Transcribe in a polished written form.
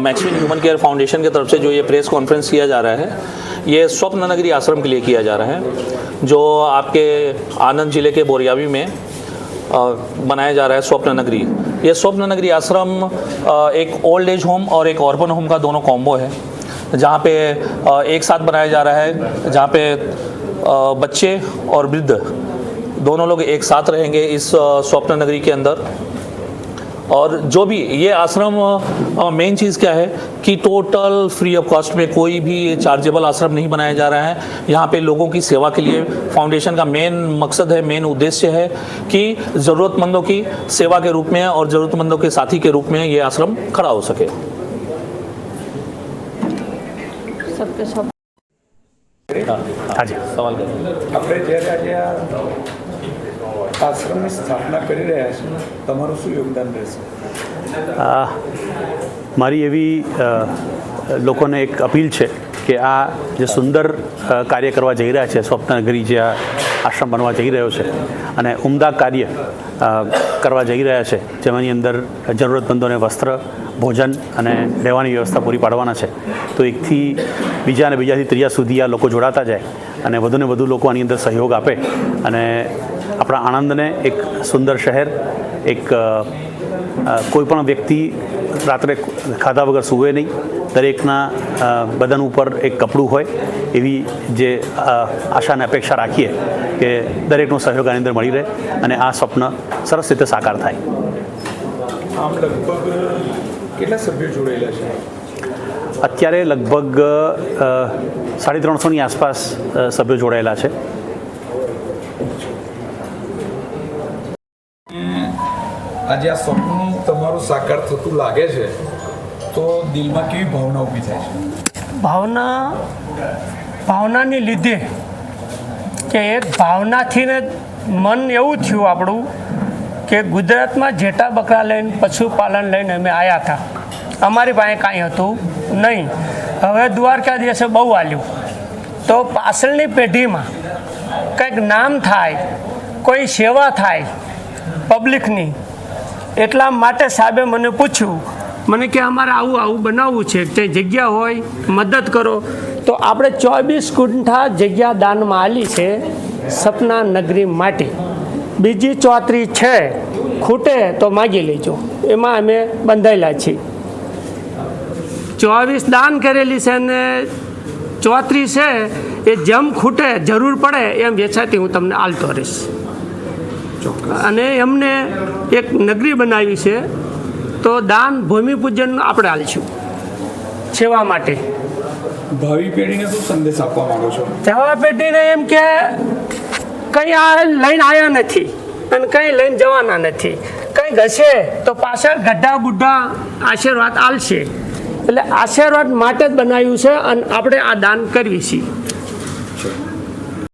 मैक्सविन human care foundation की तरफ से जो ये प्रेस कॉन्फ्रेंस किया जा रहा है, ये स्वप्न नगरी आश्रम के लिए किया जा रहा है, जो आपके आनंद जिले के बोरियावी में बनाया जा रहा है स्वप्न नगरी। ये स्वप्न नगरी आश्रम एक ओल्ड एज होम और एक ऑर्फन होम का दोनों कॉम्बो है, जहाँ पे एक साथ बनाया जा रहा है, जहाँ पे बच्चे और वृद्ध दोनों लोग एक साथ रहेंगे इस स्वप्न नगरी के अंदर। और जो भी ये आश्रम मेन चीज़ क्या है कि टोटल फ्री ऑफ कॉस्ट में, कोई भी चार्जेबल आश्रम नहीं बनाया जा रहा है। यहाँ पे लोगों की सेवा के लिए फाउंडेशन का मेन मकसद है, मेन उद्देश्य है कि ज़रूरतमंदों की सेवा के रूप में और ज़रूरतमंदों के साथी के रूप में ये आश्रम खड़ा हो सके। सबके सब हाँ जी, सवाल करें। આપણે જ્યારે આજે આ આશ્રમની સ્થાપના કરી રહ્યા છો, તમારું શું યોગદાન રહેશે? મારી એવી લોકોને એક અપીલ છે કે આ જે સુંદર કાર્ય કરવા જઈ રહ્યા છે, સ્વપ્નનગરી જે આ આશ્રમ બનવા જઈ રહ્યો છે અને ઉમદા કાર્ય કરવા જઈ રહ્યા છે, જેમાંની અંદર જરૂરતમંદોને વસ્ત્ર, ભોજન અને રહેવાની વ્યવસ્થા પૂરી પાડવાના છે, તો એકથી બીજા અને બીજાથી ત્રીજા સુધી આ લોકો જોડાતા જાય અને વધુને વધુ લોકો આની અંદર સહયોગ આપે અને આપણા આણંદને એક સુંદર શહેર, એક કોઈપણ વ્યક્તિ રાત્રે ખાધા વગર સૂવે નહીં, દરેકના બદન ઉપર એક કપડું હોય, એવી જે આશા અને અપેક્ષા રાખીએ કે દરેકનો સહયોગ આની અંદર મળી રહે અને આ સ્વપ્ન સરસ રીતે સાકાર થાય। આમ લગભગ કેટલા સભ્યો જોડાયેલા છે? અત્યારે લગભગ 350ની આસપાસ સભ્યો જોડાયેલા છે। આજે આ સપનું તમારું સાકાર થતું લાગે છે, તો દિલમાં કેવી ભાવના ઊભી થાય છે? ભાવનાની લીધે કે એક ભાવનાથી ને મન એવું થયું આપણું કે ગુજરાતમાં જેટા બકરા લઈને, પશુપાલન લઈને અમે આવ્યા હતા, અમારી પાસે કાંઈ હતું નહીં। હવે દ્વારકાધીશે બહુ આલ્યું, તો પાછળની પેઢીમાં કંઈક નામ થાય, કોઈ સેવા થાય પબ્લિકની, એટલા માટે સાહેબે મને પૂછ્યું, મને કે અમારે આવું આવું બનાવવું છે, તે જગ્યા હોય મદદ કરો। તો આપણે 24 ગુંઠા જગ્યા દાનમાં આલી છે સપના નગરી માટે, બીજી 34 છે, ખૂટે તો માગી લેજો, એમાં અમે બંધાયેલા છીએ। 24 દાન કરેલી છે અને 34 છે, એ જેમ ખૂટે જરૂર પડે એમ વેચાતી હું તમને આલતો રહીશ। અને એમને એક નગરી બનાવી છે, તો દાન ભૂમિપૂજન આપણે આલીશું સેવા માટે। ભાવિ પેઢીને શું સંદેશ આપવા માંગો છો? સેવા પેઢીને એમ કે કંઈ આ લઈને આવ્યા નથી અને કંઈ લઈને જવાના નથી, કંઈક હશે તો પાછળ ગઢા બુઢા આશીર્વાદ આલશે, એટલે આશીર્વાદ માટે જ બનાવ્યું છે અને આપણે આ દાન કરવી છીએ।